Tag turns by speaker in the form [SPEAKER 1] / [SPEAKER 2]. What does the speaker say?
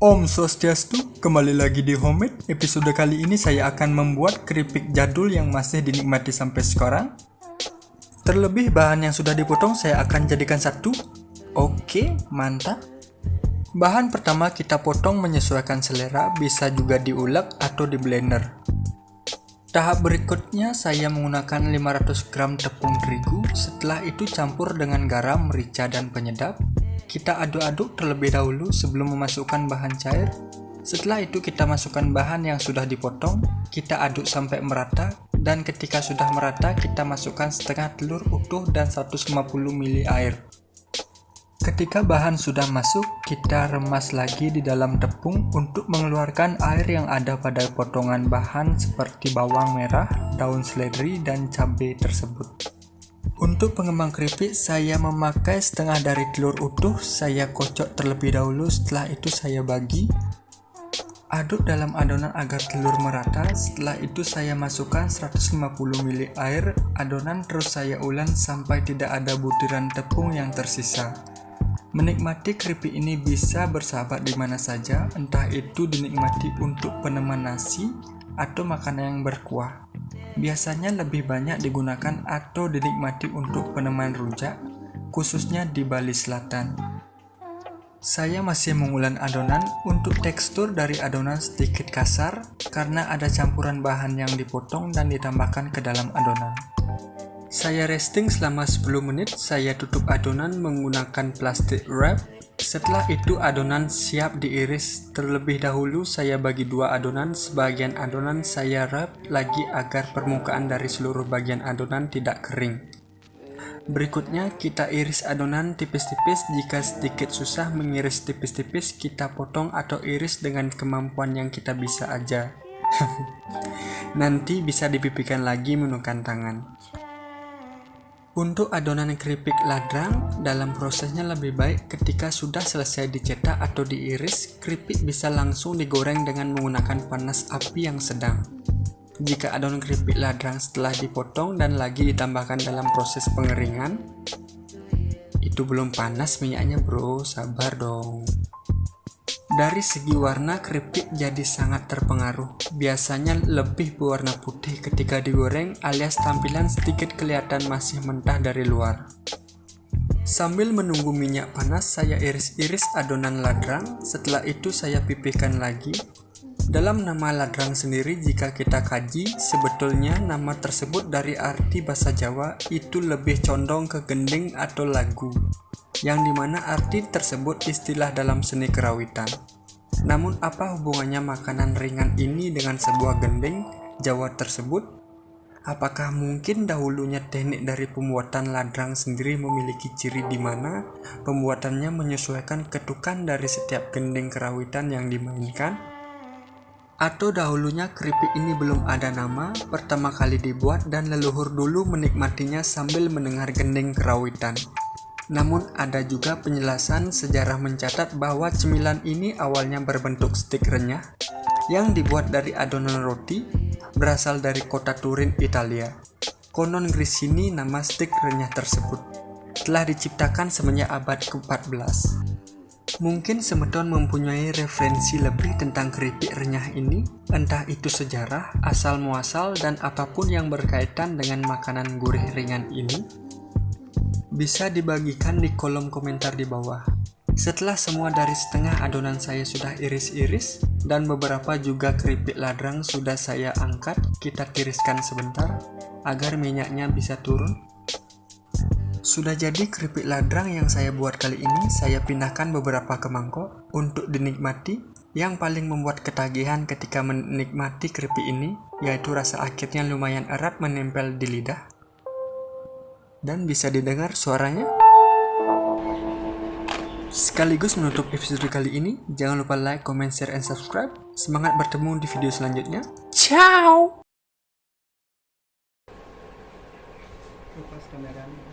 [SPEAKER 1] Om Swastiastu, kembali lagi di Homemade. Episode kali ini saya akan membuat keripik jadul yang masih dinikmati sampai sekarang. Terlebih bahan yang sudah dipotong saya akan jadikan satu. Oke, mantap. Bahan pertama kita potong menyesuaikan selera, bisa juga diulek atau di blender. Tahap berikutnya saya menggunakan 500 gram tepung terigu. Setelah itu campur dengan garam, merica, dan penyedap. Kita aduk-aduk terlebih dahulu sebelum memasukkan bahan cair. Setelah itu kita masukkan bahan yang sudah dipotong, kita aduk sampai merata, dan ketika sudah merata kita masukkan setengah telur utuh dan 150 ml air. Ketika bahan sudah masuk, kita remas lagi di dalam tepung untuk mengeluarkan air yang ada pada potongan bahan seperti bawang merah, daun seledri, dan cabai tersebut. Untuk pengembang keripik, saya memakai setengah dari telur utuh. Saya kocok terlebih dahulu, setelah itu saya bagi. Aduk dalam adonan agar telur merata. Setelah itu saya masukkan 150 ml air. Adonan terus saya ulang sampai tidak ada butiran tepung yang tersisa. Menikmati keripik ini bisa bersahabat di mana saja, entah itu dinikmati untuk peneman nasi atau makanan yang berkuah. Biasanya lebih banyak digunakan atau dinikmati untuk peneman rujak, khususnya di Bali Selatan. Saya masih mengulang adonan. Untuk tekstur dari adonan sedikit kasar karena ada campuran bahan yang dipotong dan ditambahkan ke dalam adonan. Saya resting selama 10 menit, saya tutup adonan menggunakan plastik wrap. Setelah itu adonan siap diiris. Terlebih dahulu saya bagi dua adonan, sebagian adonan saya wrap lagi agar permukaan dari seluruh bagian adonan tidak kering. Berikutnya kita iris adonan tipis-tipis. Jika sedikit susah mengiris tipis-tipis, kita potong atau iris dengan kemampuan yang kita bisa aja. Nanti bisa dipipihkan lagi menggunakan tangan. Untuk adonan keripik ladrang, dalam prosesnya lebih baik ketika sudah selesai dicetak atau diiris, keripik bisa langsung digoreng dengan menggunakan panas api yang sedang. Jika adonan keripik ladrang setelah dipotong dan lagi ditambahkan dalam proses pengeringan, itu belum panas minyaknya bro, sabar dong. Dari segi warna, keripik jadi sangat terpengaruh. Biasanya lebih berwarna putih ketika digoreng alias tampilan sedikit kelihatan masih mentah dari luar. Sambil menunggu minyak panas, saya iris-iris adonan ladrang. Setelah itu saya pipihkan lagi. Dalam nama ladrang sendiri, jika kita kaji, sebetulnya nama tersebut dari arti bahasa Jawa itu lebih condong ke gending atau lagu, yang dimana arti tersebut istilah dalam seni kerawitan. Namun apa hubungannya makanan ringan ini dengan sebuah gending Jawa tersebut? Apakah mungkin dahulunya teknik dari pembuatan ladrang sendiri memiliki ciri di mana pembuatannya menyesuaikan ketukan dari setiap gending kerawitan yang dimainkan? Atau dahulunya keripik ini belum ada nama, pertama kali dibuat dan leluhur dulu menikmatinya sambil mendengar gending kerawitan? Namun ada juga penjelasan sejarah mencatat bahwa cemilan ini awalnya berbentuk stik renyah yang dibuat dari adonan roti, berasal dari kota Turin, Italia. Konon Grissini nama stik renyah tersebut telah diciptakan semenjak abad ke-14. Mungkin semeton mempunyai referensi lebih tentang keripik renyah ini, entah itu sejarah, asal muasal, dan apapun yang berkaitan dengan makanan gurih ringan ini, bisa dibagikan di kolom komentar di bawah. Setelah semua dari setengah adonan saya sudah iris-iris, dan beberapa juga keripik ladrang sudah saya angkat, kita tiriskan sebentar, agar minyaknya bisa turun. Sudah jadi keripik ladrang yang saya buat kali ini. Saya pindahkan beberapa ke mangkok untuk dinikmati. Yang paling membuat ketagihan ketika menikmati keripik ini, yaitu rasa akhirnya lumayan erat menempel di lidah. Dan bisa didengar suaranya. Sekaligus menutup episode kali ini. Jangan lupa like, comment, share, and subscribe. Semangat bertemu di video selanjutnya. Ciao. Lepas kameranya.